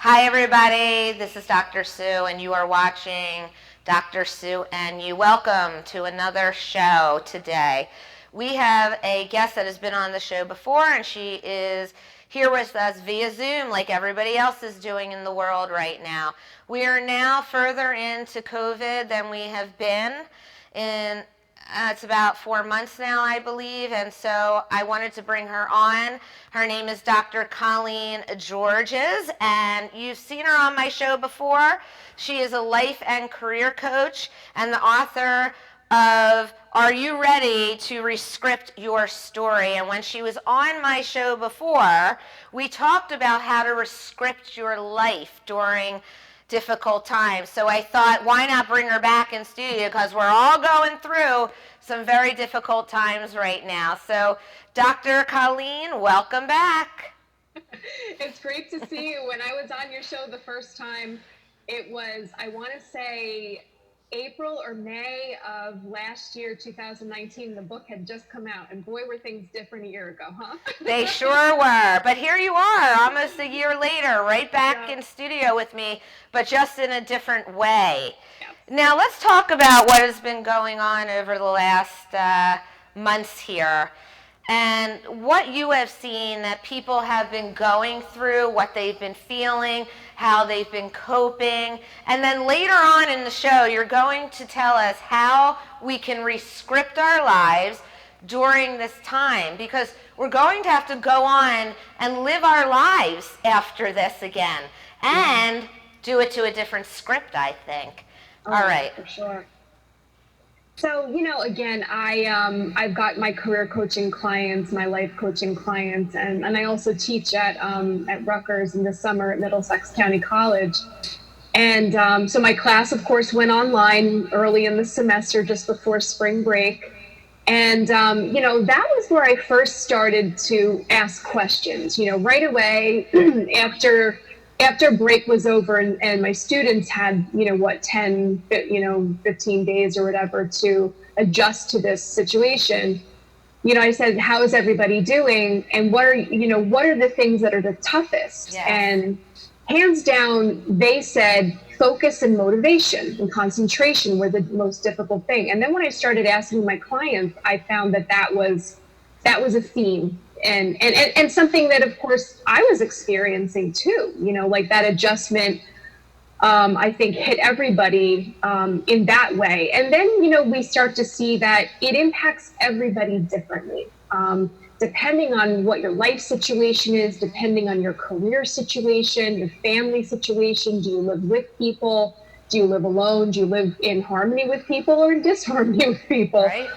Hi everybody, this is Dr. Sue and you are watching Dr. Sue and you. Welcome to another show today. We have a guest that has been on the show before and she is here with us via Zoom like everybody else is doing in the world right now. We are now further into COVID than we have been in it's about 4 months now, I believe, and so I wanted to bring her on. Her name is Dr. Colleen Georges, and you've seen her on my show before. She is a life and career coach and the author of Are You Ready to Rescript Your Story? And when she was on my show before, we talked about how to rescript your life during difficult times. So I thought, why not bring her back in studio, because we're all going through some very difficult times right now. So Dr. Colleen, welcome back. It's great to see you. When I was on your show the first time, it was, I want to say, April or May of last year, 2019. The book had just come out, and boy, were things different a year ago, huh? They sure were. But here you are, almost a year later, right back in studio with me, but just in a different way. Yep. Now, let's talk about what has been going on over the last months here, and what you have seen that people have been going through, what they've been feeling, how they've been coping. And then later on in the show, you're going to tell us how we can rescript our lives during this time, because we're going to have to go on and live our lives after this again, and do it to a different script, I think. Oh, all right. For sure. So, again, I've got my career coaching clients, my life coaching clients, and I also teach at Rutgers in the summer at Middlesex County College. And so my class, of course, went online early in the semester, just before spring break. And, that was where I first started to ask questions, right away after break was over and my students had, 10, 15 days or whatever to adjust to this situation, I said, how is everybody doing? And what are the things that are the toughest? Yeah. And hands down, they said focus and motivation and concentration were the most difficult thing. And then when I started asking my clients, I found that was a theme. And something that, of course, I was experiencing too, like that adjustment, I think hit everybody in that way. And then, we start to see that it impacts everybody differently, depending on what your life situation is, depending on your career situation, your family situation. Do you live with people? Do you live alone? Do you live in harmony with people or in disharmony with people? Right.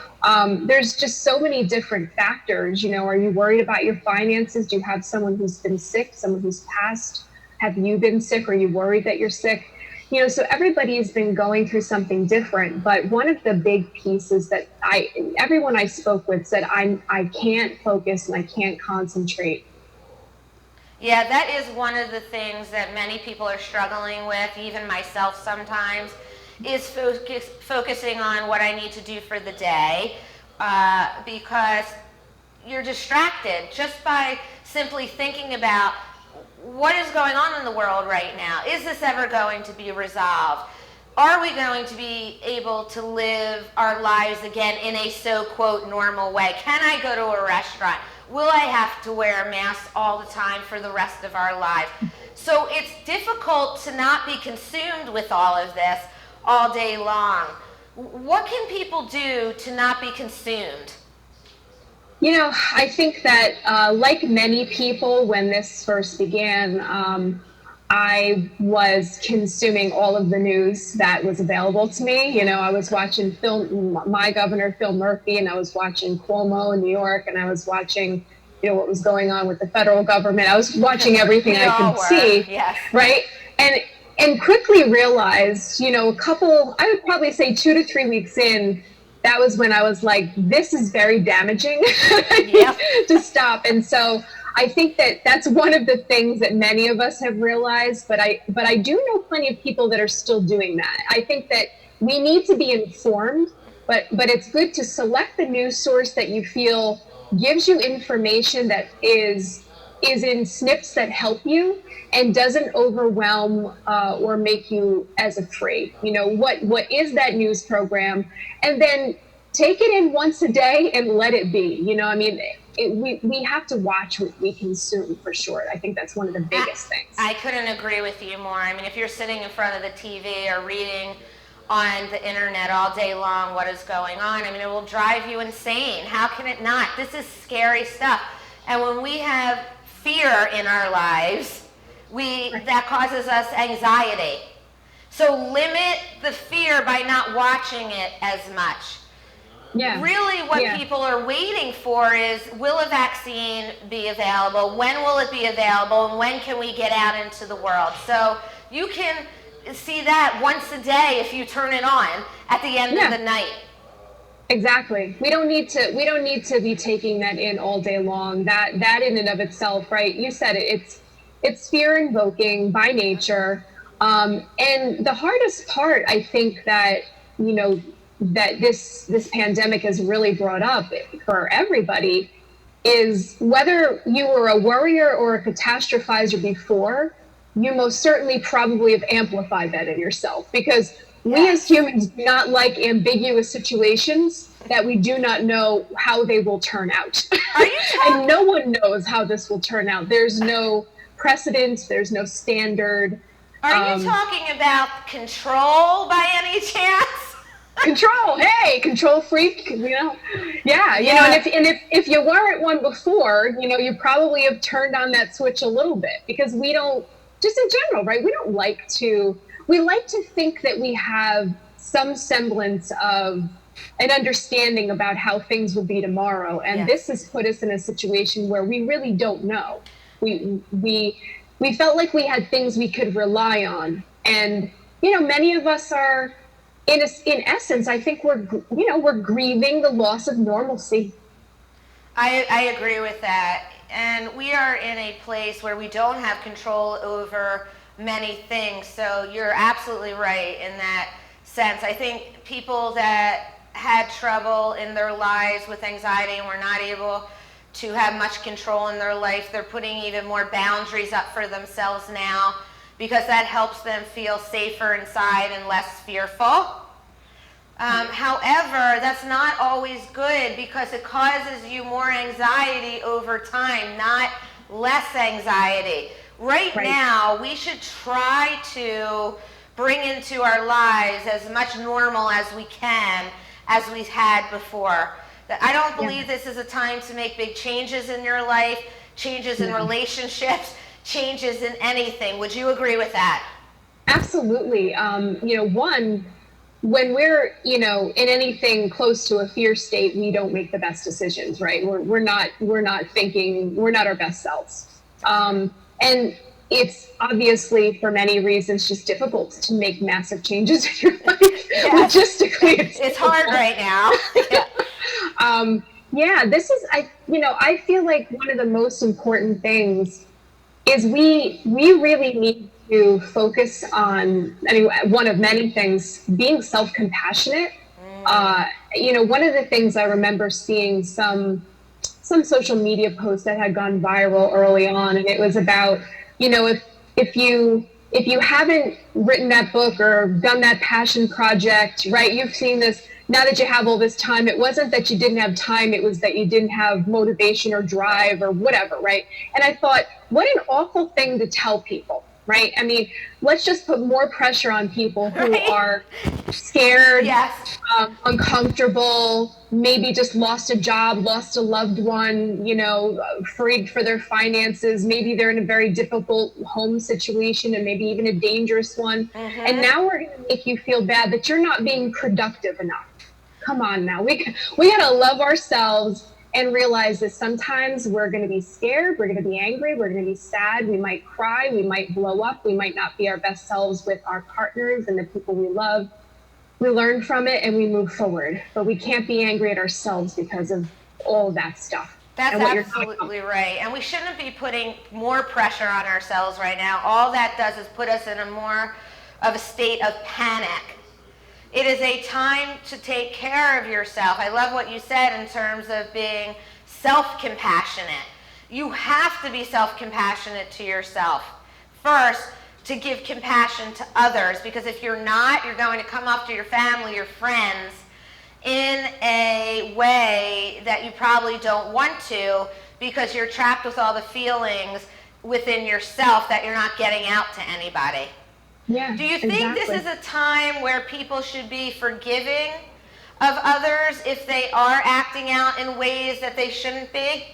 There's just so many different factors. Are you worried about your finances? Do you have someone who's been sick, someone who's passed? Have you been sick? Are you worried that you're sick? So everybody has been going through something different. But one of the big pieces that everyone I spoke with said, I can't focus and I can't concentrate. Yeah, that is one of the things that many people are struggling with, even myself sometimes, is focusing on what I need to do for the day, because you're distracted just by simply thinking about what is going on in the world right now. Is this ever going to be resolved? Are we going to be able to live our lives again in a so-quote normal way? Can I go to a restaurant? Will I have to wear a mask all the time for the rest of our lives? So it's difficult to not be consumed with all of this all day long. What can people do to not be consumed? I think that like many people, when this first began, I was consuming all of the news that was available to me. I was watching my governor, Phil Murphy, and I was watching Cuomo in New York, and I was watching, what was going on with the federal government. I was watching everything I could see, yes. Right? And quickly realized, I would probably say 2 to 3 weeks in, that was when I was like, this is very damaging to stop. And so I think that that's one of the things that many of us have realized, but I do know plenty of people that are still doing that. I think that we need to be informed, but it's good to select the news source that you feel gives you information that is is in snips that help you and doesn't overwhelm or make you as afraid. You know, what is that news program? And then take it in once a day and let it be. You know, I mean, we have to watch what we consume for sure. I think that's one of the biggest things. I couldn't agree with you more. I mean, if you're sitting in front of the TV or reading on the internet all day long what is going on, I mean, it will drive you insane. How can it not? This is scary stuff. And when we have fear in our lives, that causes us anxiety. So limit the fear by not watching it as much. Yeah. Really what people are waiting for is, will a vaccine be available? When will it be available? And when can we get out into the world? So you can see that once a day if you turn it on at the end of the night. Exactly. We don't need to be taking that in all day long. That in and of itself, right? You said it. It's fear invoking by nature. And the hardest part, I think, that that this pandemic has really brought up for everybody is whether you were a worrier or a catastrophizer before, you most certainly probably have amplified that in yourself, because we as humans do not like ambiguous situations that we do not know how they will turn out. And no one knows how this will turn out. There's no precedent, there's no standard. Are you talking about control by any chance? Control, hey, control freak, you know. Yeah, you know, and if you weren't one before, you know, you probably have turned on that switch a little bit, because we don't, just in general, right? We like to think that we have some semblance of an understanding about how things will be tomorrow, and this has put us in a situation where we really don't know. We felt like we had things we could rely on, and you know, many of us are. In essence, I think we're grieving the loss of normalcy. I agree with that. And we are in a place where we don't have control over many things. So you're absolutely right in that sense. I think people that had trouble in their lives with anxiety and were not able to have much control in their life, they're putting even more boundaries up for themselves now, because that helps them feel safer inside and less fearful. However, that's not always good, because it causes you more anxiety over time, not less anxiety. Right now, we should try to bring into our lives as much normal as we can, as we've had before. I don't believe this is a time to make big changes in your life, changes in relationships, changes in anything. Would you agree with that? Absolutely. When we're, in anything close to a fear state, we don't make the best decisions, right? We're not thinking, we're not our best selves. And it's obviously, for many reasons, just difficult to make massive changes in your life. Logistically, it's hard right now. This is, I feel like one of the most important things is we really need to focus on, one of many things, being self-compassionate. One of the things I remember seeing some social media post that had gone viral early on, and it was about, if you haven't written that book or done that passion project, right, you've seen this, now that you have all this time, it wasn't that you didn't have time, it was that you didn't have motivation or drive or whatever, right? And I thought, what an awful thing to tell people, right? I mean, let's just put more pressure on people who are scared, uncomfortable, maybe just lost a job, lost a loved one, afraid for their finances. Maybe they're in a very difficult home situation, and maybe even a dangerous one. And now we're going to make you feel bad that you're not being productive enough. Come on now. We got to love ourselves and realize that sometimes we're going to be scared, we're going to be angry, we're going to be sad, we might cry, we might blow up, we might not be our best selves with our partners and the people we love. We learn from it and we move forward, but we can't be angry at ourselves because of all of that stuff. That's absolutely right. And we shouldn't be putting more pressure on ourselves right now. All that does is put us in a more of a state of panic. It is a time to take care of yourself. I love what you said in terms of being self-compassionate. you have to be self-compassionate to yourself first to give compassion to others, because if you're not, you're going to come up to your family, your friends, in a way that you probably don't want to, because you're trapped with all the feelings within yourself that you're not getting out to anybody. Yeah, Do you think this is a time where people should be forgiving of others if they are acting out in ways that they shouldn't be?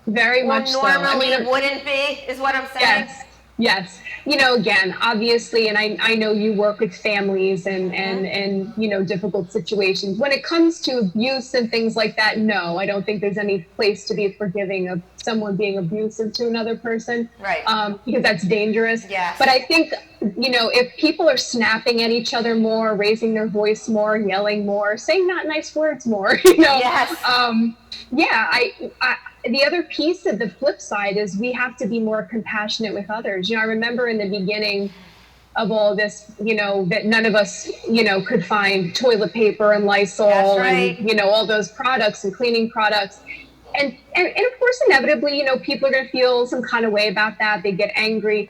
Very much so. Or normally wouldn't be, is what I'm saying? Yes. Yes. You know, again, obviously, and I know you work with families and you know, difficult situations. When it comes to abuse and things like that, no, I don't think there's any place to be forgiving of someone being abusive to another person. Right. Because that's dangerous. Yes. But I think, you know, if people are snapping at each other more, raising their voice more, yelling more, saying not nice words more, you know. Yes. Yeah, I the other piece of the flip side is we have to be more compassionate with others. You know, I remember in the beginning of all this, you know, that none of us, you know, could find toilet paper and Lysol and, you know, all those products and cleaning products. And of course, inevitably, you know, people are going to feel some kind of way about that. They get angry.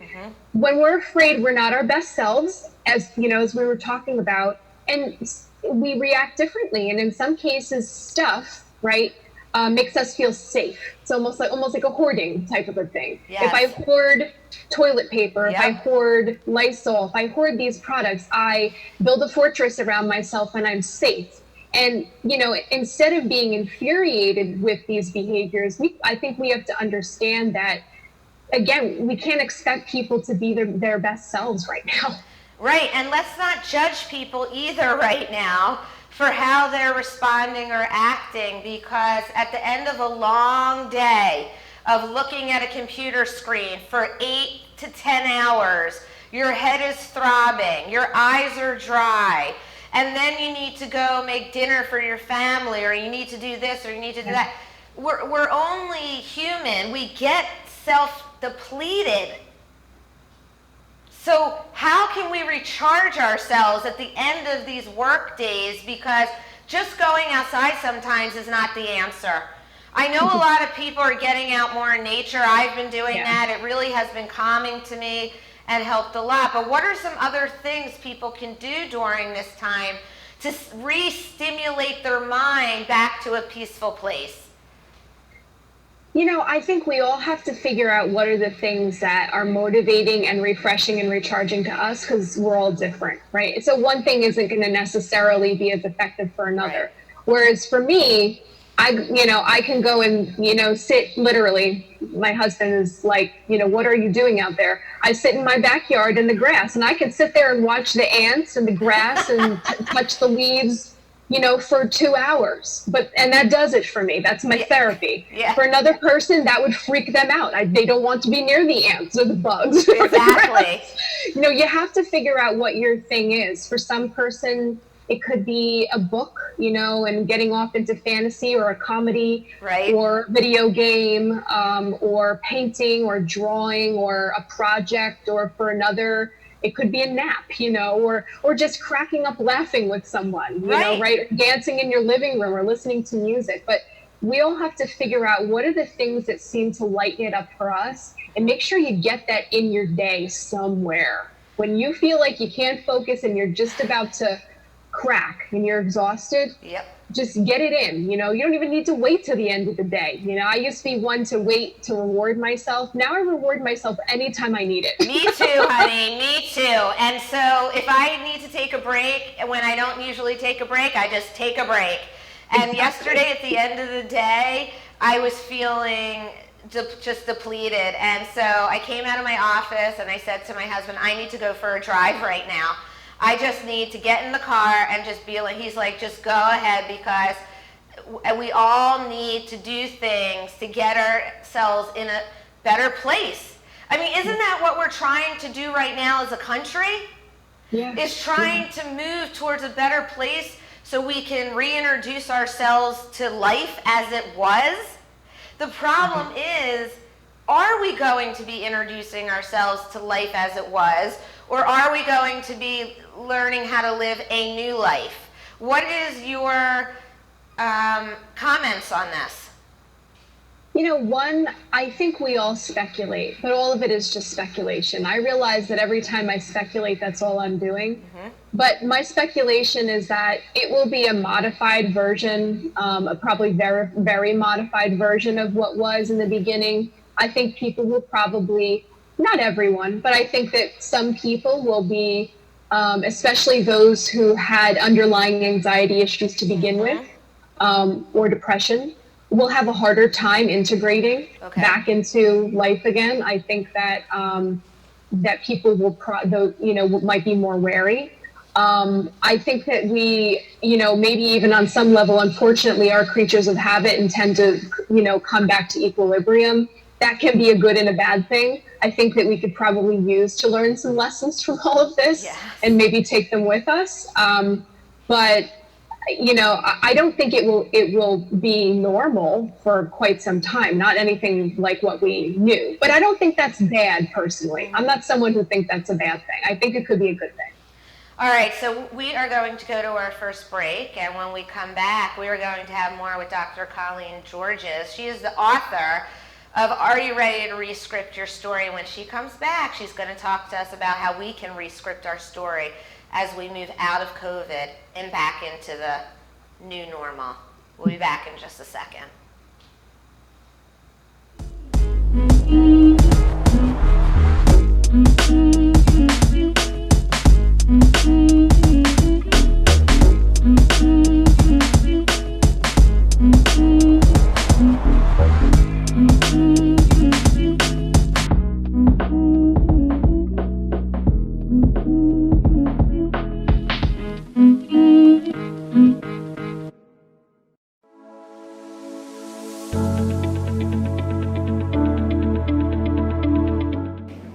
When we're afraid we're not our best selves, as, you know, as we were talking about, and we react differently. And in some cases, stuff, right, makes us feel safe. It's almost like a hoarding type of a thing. Yes. If I hoard toilet paper, if I hoard Lysol, if I hoard these products, I build a fortress around myself and I'm safe. And, you know, instead of being infuriated with these behaviors, I think we have to understand that, again, we can't expect people to be their best selves right now. Right, and let's not judge people either right now for how they're responding or acting, because at the end of a long day of looking at a computer screen for 8 to 10 hours, your head is throbbing, your eyes are dry, and then you need to go make dinner for your family, or you need to do this, or you need to do that. We're only human. We get self-depleted. So how can we recharge ourselves at the end of these work days? Because just going outside sometimes is not the answer. I know a lot of people are getting out more in nature. I've been doing that. It really has been calming to me and helped a lot. But what are some other things people can do during this time to re-stimulate their mind back to a peaceful place? You know, I think we all have to figure out what are the things that are motivating and refreshing and recharging to us, because we're all different, right? So one thing isn't going to necessarily be as effective for another. Right. Whereas for me, I can go and, you know, sit literally. My husband is like, you know, what are you doing out there? I sit in my backyard in the grass, and I can sit there and watch the ants and the grass and touch the leaves, you know, for 2 hours. And that does it for me. That's my therapy. Yeah. For another person, that would freak them out. They don't want to be near the ants or the bugs. Exactly. You know, you have to figure out what your thing is. For some person, it could be a book, you know, and getting off into fantasy or a comedy, or video game, or painting or drawing or a project. Or for another, it could be a nap, you know, or just cracking up laughing with someone, you know, right? Dancing in your living room or listening to music. But we all have to figure out what are the things that seem to lighten it up for us, and make sure you get that in your day somewhere. When you feel like you can't focus and you're just about to crack and you're exhausted, just get it in. You know, you don't even need to wait till the end of the day. You know, I used to be one to wait to reward myself. Now I reward myself anytime I need it. Me too, honey, me too. And so if I need to take a break, when I don't usually take a break, I just take a break. And yesterday at the end of the day, I was feeling just depleted. And so I came out of my office and I said to my husband, I need to go for a drive right now. I just need to get in the car and just be like, he's like, just go ahead, because we all need to do things to get ourselves in a better place. I mean, isn't that what we're trying to do right now as a country? Is trying to move towards a better place so we can reintroduce ourselves to life as it was? The problem is, are we going to be introducing ourselves to life as it was, or are we going to be learning how to live a new life? What is your comments on this? One, I think we all speculate, but all of it is just speculation. I realize that every time I speculate, that's all I'm doing. But my speculation is that it will be a modified version, a probably very, very modified version of what was in the beginning. I think people will probably, not everyone, but I think that some people will be, especially those who had underlying anxiety issues to begin with, or depression, will have a harder time integrating back into life again. I think that that people will, might be more wary. I think that we, maybe even on some level, unfortunately, are creatures of habit and tend to, come back to equilibrium. That can be a good and a bad thing. I think that we could probably use to learn some lessons from all of this and maybe take them with us. But I don't think it will be normal for quite some time, not anything like what we knew. But I don't think that's bad personally. I'm not someone who thinks that's a bad thing. I think it could be a good thing. All right, so we are going to go to our first break, and when we come back, we are going to have more with Dr. Colleen Georges. She is the author of Are You Ready to Rescript Your Story? When she comes back, she's going to talk to us about how we can rescript our story as we move out of COVID and back into the new normal. We'll be back in just a second.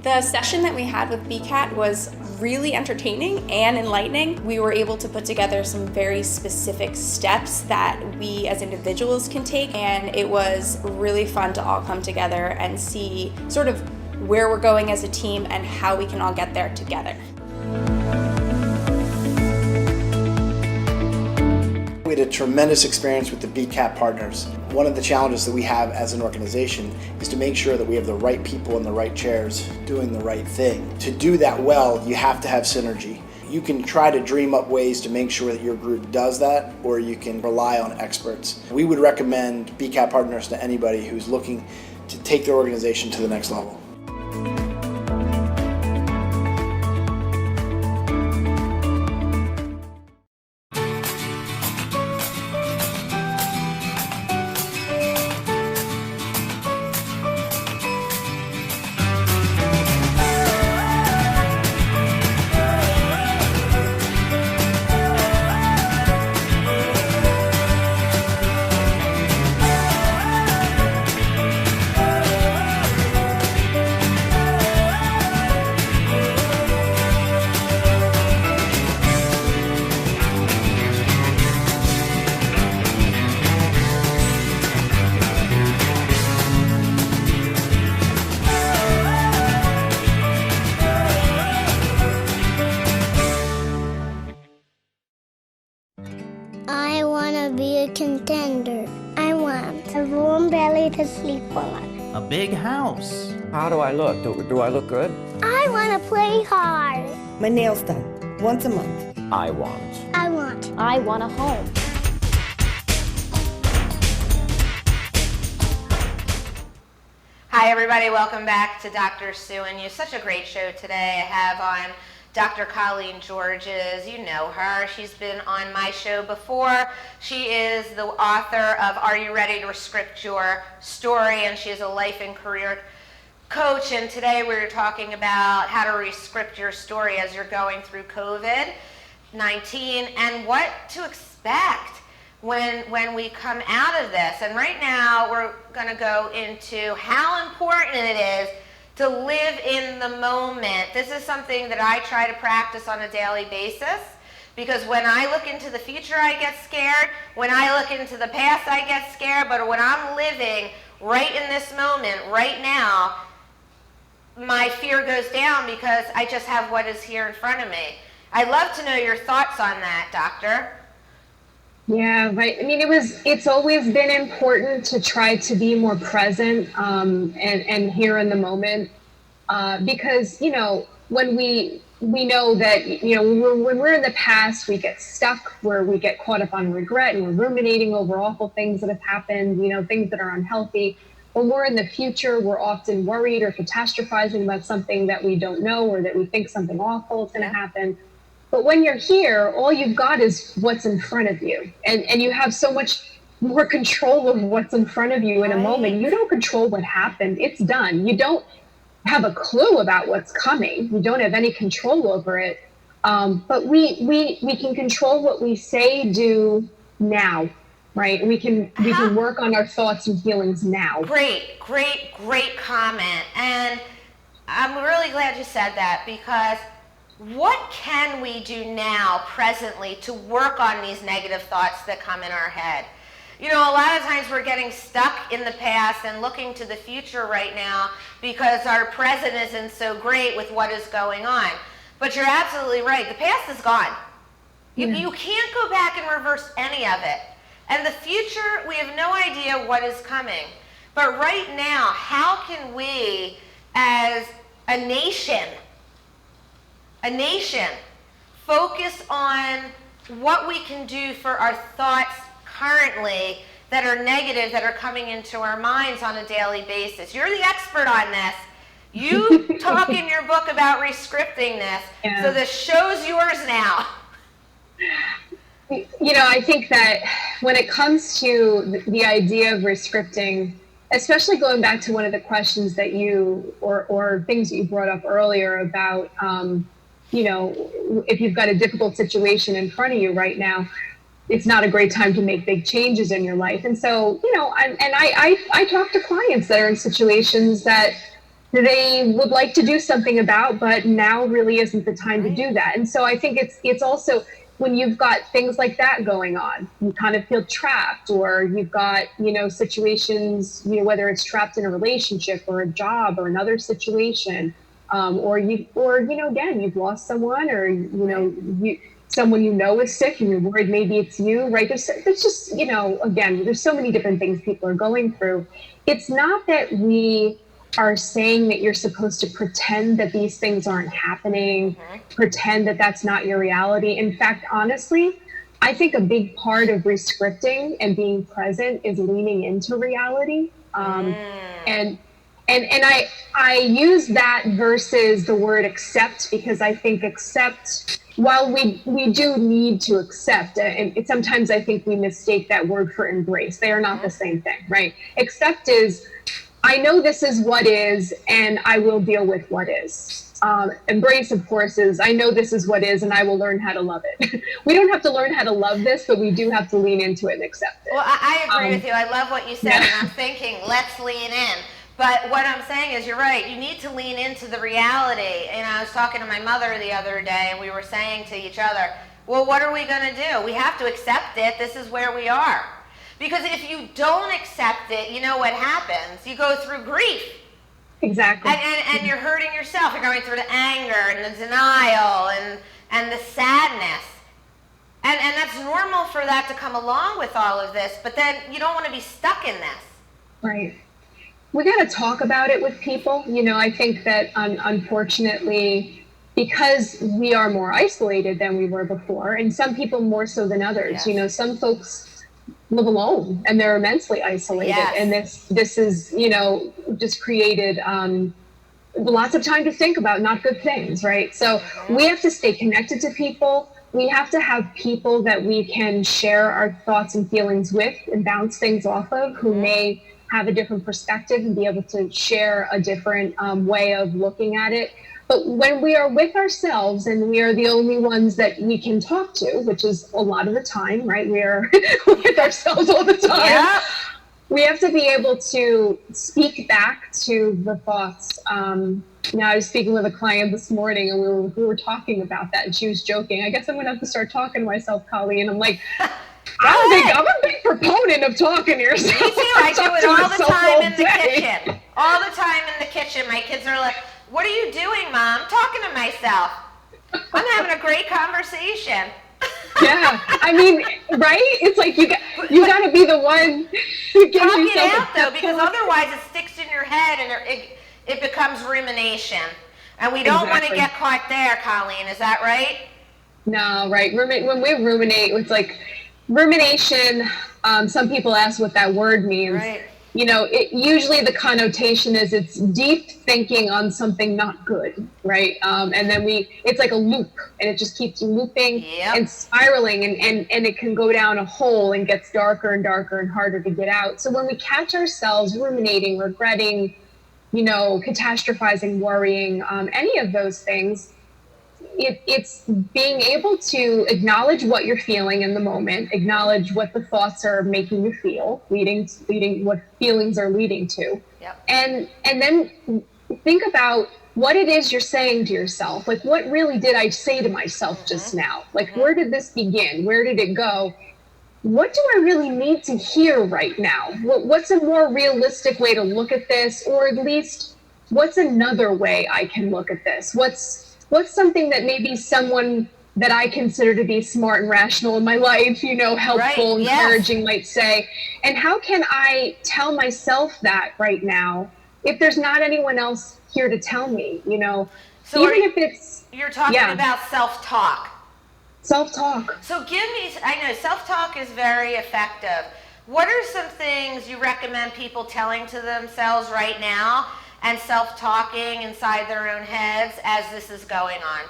The session that we had with BCAT was really entertaining and enlightening. We were able to put together some very specific steps that we as individuals can take, and it was really fun to all come together and see sort of where we're going as a team and how we can all get there together. We had a tremendous experience with the BCAT partners. One of the challenges that we have as an organization is to make sure that we have the right people in the right chairs doing the right thing. To do that well, you have to have synergy. You can try to dream up ways to make sure that your group does that, or you can rely on experts. We would recommend BCAT partners to anybody who's looking to take their organization to the next level. I want to be a contender. I want a warm belly to sleep on. A big house. How do I look? Do I look good? I want to play hard. My nails done once a month. I want I want a home. Hi everybody, welcome back to Dr. Sue and You. Such a great show today. I have on Dr. Colleen Georges. You know her. She's been on my show before. She is the author of Are You Ready to Rescript Your Story? And she is a life and career coach. And today we're talking about how to rescript your story as you're going through COVID-19 and what to expect when we come out of this. And right now we're going to go into how important it is to live in the moment. This is something that I try to practice on a daily basis, because when I look into the future, I get scared. When I look into the past, I get scared. But when I'm living right in this moment, right now, my fear goes down because I just have what is here in front of me. I'd love to know your thoughts on that, Doctor. Yeah, right. I mean, it's always been important to try to be more present, and here in the moment, because, when we know that, when we're in the past, we get stuck where we get caught up on regret and we're ruminating over awful things that have happened, things that are unhealthy. When we're in the future, we're often worried or catastrophizing about something that we don't know, or that we think something awful is going to happen. But when you're here, all you've got is what's in front of you. And you have so much more control of what's in front of you in a moment. You don't control what happened. It's done. You don't have a clue about what's coming. You don't have any control over it. But we can control what we say, do now, right? We can work on our thoughts and feelings now. Great comment. And I'm really glad you said that, because what can we do now, presently, to work on these negative thoughts that come in our head? A lot of times we're getting stuck in the past and looking to the future right now because our present isn't so great with what is going on. But you're absolutely right. The past is gone. You can't go back and reverse any of it. And the future, we have no idea what is coming. But right now, how can we, as a nation, focus on what we can do for our thoughts currently that are negative, that are coming into our minds on a daily basis? You're the expert on this. You talk in your book about rescripting this, so the show's yours now. I think that when it comes to the idea of rescripting, especially going back to one of the questions that you, or things that you brought up earlier about, if you've got a difficult situation in front of you right now, it's not a great time to make big changes in your life. And so, I talk to clients that are in situations that they would like to do something about, but now really isn't the time to do that. And so I think it's also, when you've got things like that going on, you kind of feel trapped, or you've got, situations, whether it's trapped in a relationship or a job or another situation, or again, you've lost someone, or, someone is sick and you're worried maybe it's you, right? There's just, again, there's so many different things people are going through. It's not that we are saying that you're supposed to pretend that these things aren't happening, pretend that that's not your reality. In fact, honestly, I think a big part of rescripting and being present is leaning into reality. And I use that versus the word accept, because I think accept, while we do need to accept, and sometimes I think we mistake that word for embrace. They are not the same thing, right? Accept is, I know this is what is, and I will deal with what is. Embrace, of course, is, I know this is what is, and I will learn how to love it. We don't have to learn how to love this, but we do have to lean into it and accept it. Well, I agree with you. I love what you said, and I'm thinking, let's lean in. But what I'm saying is, you're right. You need to lean into the reality. And I was talking to my mother the other day, and we were saying to each other, well, what are we going to do? We have to accept it. This is where we are. Because if you don't accept it, you know what happens? You go through grief. Exactly. And you're hurting yourself. You're going through the anger and the denial and the sadness. And that's normal for that to come along with all of this. But then you don't want to be stuck in this. Right. We got to talk about it with people. I think that Unfortunately, because we are more isolated than we were before, and some people more so than others, some folks live alone and they're immensely isolated. Yes. And this is, just created lots of time to think about not good things, right? So we have to stay connected to people. We have to have people that we can share our thoughts and feelings with and bounce things off of, who may have a different perspective and be able to share a different way of looking at it. But when we are with ourselves and we are the only ones that we can talk to, which is a lot of the time, right? We are with ourselves all the time. Yeah. We have to be able to speak back to the thoughts. I was speaking with a client this morning, and we were talking about that, and she was joking. I guess I'm gonna have to start talking to myself, Colleen. I'm like, I'm a big proponent of talking to yourself. Me too. I do it all the time in the kitchen. All the time in the kitchen. My kids are like, what are you doing, Mom? I'm talking to myself. I'm having a great conversation. Yeah, I mean, right? It's like you got to be the one who gives Talk it yourself out a though, pep because talk. otherwise it sticks in your head and it becomes rumination. And we don't want to Exactly. get caught there, Colleen. Is that right? No, right. When we ruminate, it's like rumination. Some people ask what that word means. Right. You know, usually the connotation is it's deep thinking on something not good, right? And then it's like a loop, and it just keeps looping Yep. and spiraling, and it can go down a hole and gets darker and darker and harder to get out. So when we catch ourselves ruminating, regretting, you know, catastrophizing, worrying, any of those things, it's being able to acknowledge what you're feeling in the moment, acknowledge what the thoughts are making you feel, leading what feelings are leading to, Yep. and then think about what it is you're saying to yourself. Like, what really did I say to myself just now? Like, where did this begin? Where did it go? What do I really need to hear right now? What's a more realistic way to look at this, or at least what's another way I can look at this? What's something that maybe someone that I consider to be smart and rational in my life, you know, helpful, Right, yes. encouraging, might say, and how can I tell myself that right now if there's not anyone else here to tell me, you know? So even if it's you're talking about self-talk. self-talk. So I know self-talk is very effective. What are some things you recommend people telling to themselves right now and self-talking inside their own heads as this is going on?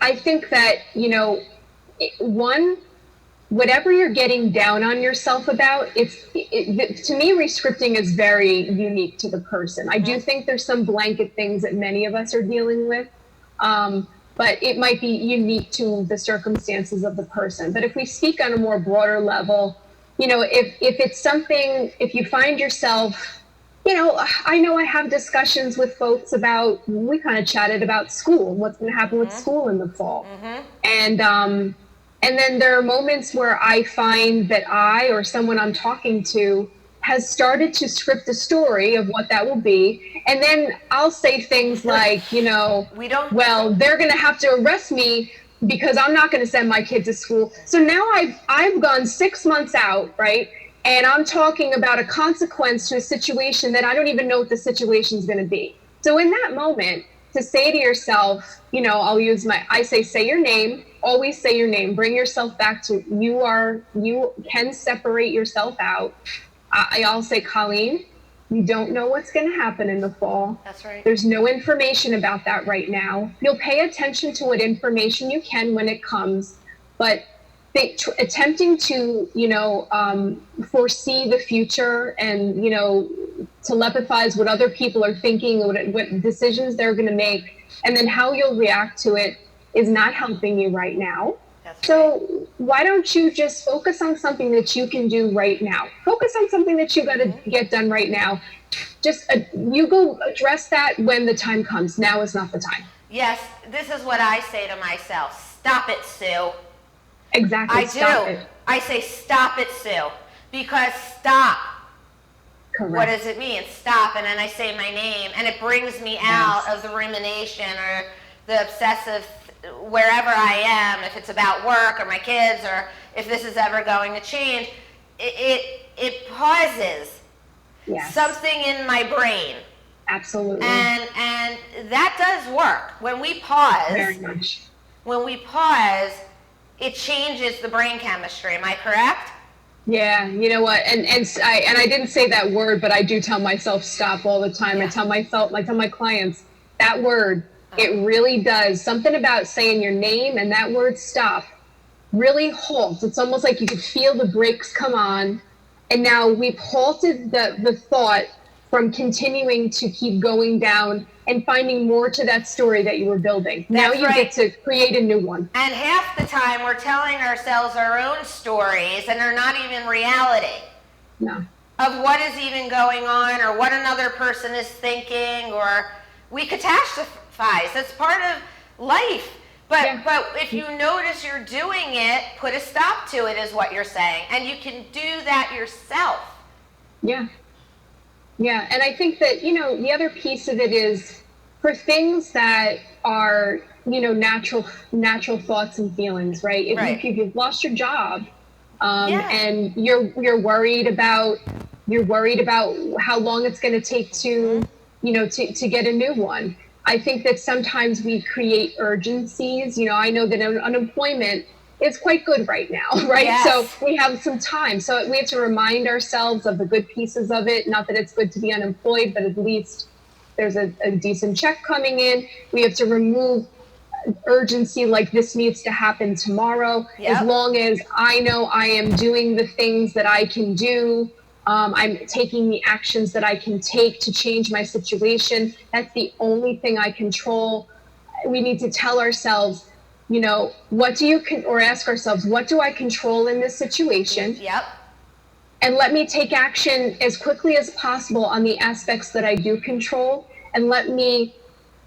I think that, you know, whatever you're getting down on yourself about, to me, RESCRIPTing is very unique to the person. I do think there's some blanket things that many of us are dealing with, but it might be unique to the circumstances of the person. But if we speak on a more broader level, you know, if it's something, if you find yourself, you know I have discussions with folks about, we kind of chatted about school, what's going to happen with school in the fall. And then there are moments where I find that I or someone I'm talking to has started to script a story of what that will be. And then I'll say things like, you know, well, they're going to have to arrest me because I'm not going to send my kid to school. So now I've gone 6 months out, right? And I'm talking about a consequence to a situation that I don't even know what the situation is going to be. So in that moment, to say to yourself, you know, I say your name, always say your name, bring yourself back to you can separate yourself out. I'll say, Colleen, you don't know what's going to happen in the fall. That's right. There's no information about that right now. You'll pay attention to what information you can when it comes, but attempting to, you know, foresee the future and, you know, telepathize what other people are thinking, what decisions they're going to make, and then how you'll react to it is not helping you right now. So why don't you just focus on something that you can do right now? Focus on something that you got to get done right now. Just you go address that when the time comes. Now is not the time. Yes, this is what I say to myself. Stop it, Sue. Exactly. Stop it. I say, stop it, Sue, because stop. Correct. What does it mean? Stop, and then I say my name, and it brings me out of the rumination or the obsessive, wherever I am, if it's about work or my kids or if this is ever going to change, it pauses something in my brain. Absolutely. And that does work. When we pause, very much. When we pause, it changes the brain chemistry. Am I correct? Yeah, you know what? And I didn't say that word, but I do tell myself stop all the time. I tell my clients that word. It really does something about saying your name and that word stop really halts. It's almost like you could feel the brakes come on, and now we've halted the thought from continuing to keep going down and finding more to that story that you were building. Now you get to create a new one. And half the time we're telling ourselves our own stories and they're not even reality. No. Of what is even going on or what another person is thinking, or we catastrophize. That's part of life. But if you notice you're doing it, put a stop to it is what you're saying. And you can do that yourself. Yeah. Yeah, and I think that, you know, the other piece of it is, for things that are, natural thoughts and feelings, right? If you've lost your job, and you're worried about how long it's going to take to, to get a new one. I think that sometimes we create urgencies. I know that unemployment is quite good right now, right? Yes. So we have some time. So we have to remind ourselves of the good pieces of it. Not that it's good to be unemployed, but at least there's a decent check coming in. We have to remove urgency, like this needs to happen tomorrow. As long as I know I am doing the things that I can do, I'm taking the actions that I can take to change my situation. That's the only thing I control. We need to tell ourselves, or ask ourselves, what do I control in this situation? Yep. And let me take action as quickly as possible on the aspects that I do control, and let me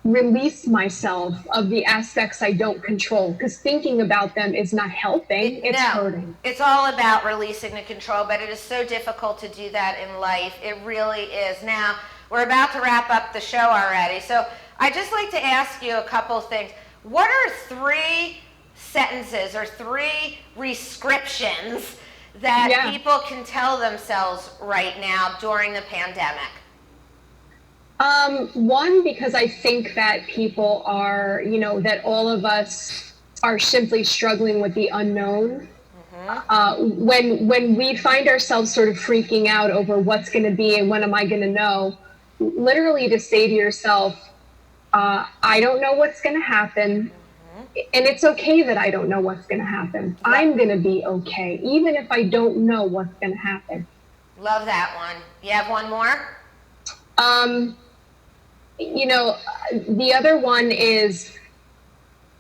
release myself of the aspects I don't control, because thinking about them is not helping, it's hurting. It's all about releasing the control, but it is so difficult to do that in life. It really is. Now, we're about to wrap up the show already, so I'd just like to ask you a couple things. What are 3 sentences or 3 rescriptions that people can tell themselves right now during the pandemic? One, because I think that people are, that all of us are simply struggling with the unknown. When we find ourselves sort of freaking out over what's going to be and when am I going to know, literally to say to yourself, I don't know what's going to happen. And it's okay that I don't know what's going to happen. I'm going to be okay, even if I don't know what's going to happen. Love that one. You have one more? The other one is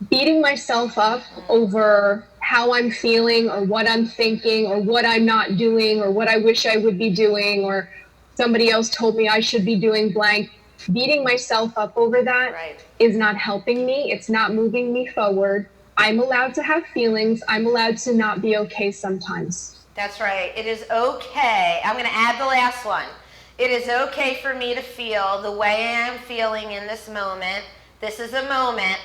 beating myself up over how I'm feeling or what I'm thinking or what I'm not doing or what I wish I would be doing or somebody else told me I should be doing blank. Beating myself up over that is not helping me. It's not moving me forward. I'm allowed to have feelings. I'm allowed to not be okay sometimes. That's right. It is okay. I'm going to add the last one. It is okay for me to feel the way I am feeling in this moment. This is a moment,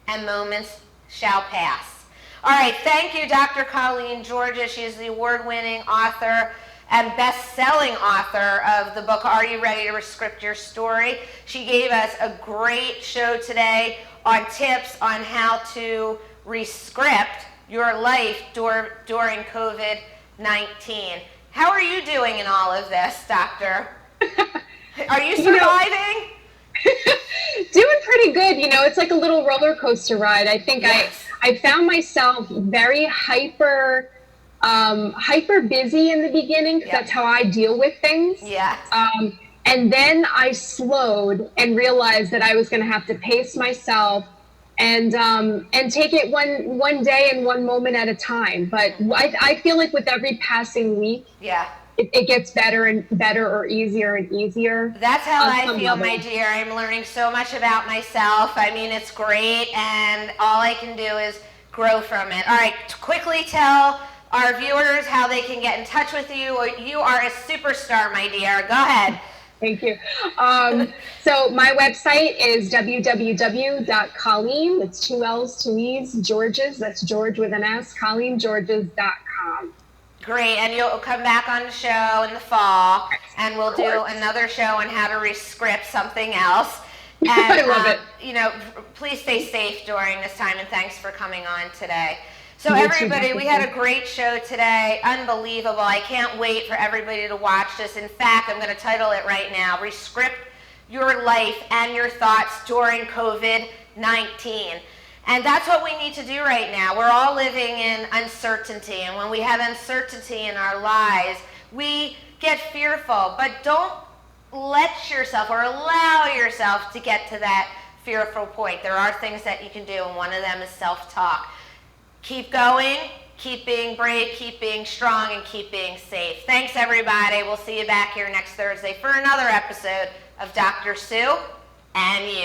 and moments shall pass. All right. Thank you, Dr. Colleen Georges. She is the award-winning author and best-selling author of the book, Are You Ready to Rescript Your Story? She gave us a great show today on tips on how to rescript your life during COVID-19. How are you doing in all of this, Doctor? Are you surviving? Doing pretty good. It's like a little roller coaster ride. I think I found myself very hyper busy in the beginning, because that's how I deal with things. And then I slowed and realized that I was going to have to pace myself and take it one day and one moment at a time. But I feel like with every passing week, it gets better and better, or easier and easier. That's how I feel, my dear. I'm learning so much about myself. I mean, it's great, and all I can do is grow from it. All right, quickly tell our viewers how they can get in touch with you. You are a superstar, my dear. Go ahead. Thank you. So my website is www.Colleen, that's 2 L's, 2 E's, Georges, that's George with an S, ColleenGeorges.com. Great, and you'll come back on the show in the fall, and we'll do another show on how to rescript something else. And, I love it. Please stay safe during this time, and thanks for coming on today. So everybody, we had a great show today. Unbelievable. I can't wait for everybody to watch this. In fact, I'm going to title it right now, Rescript Your Life and Your Thoughts During COVID-19. And that's what we need to do right now. We're all living in uncertainty. And when we have uncertainty in our lives, we get fearful. But don't let yourself or allow yourself to get to that fearful point. There are things that you can do, and one of them is self-talk. Keep going, keep being brave, keep being strong, and keep being safe. Thanks, everybody. We'll see you back here next Thursday for another episode of Dr. Sue and You.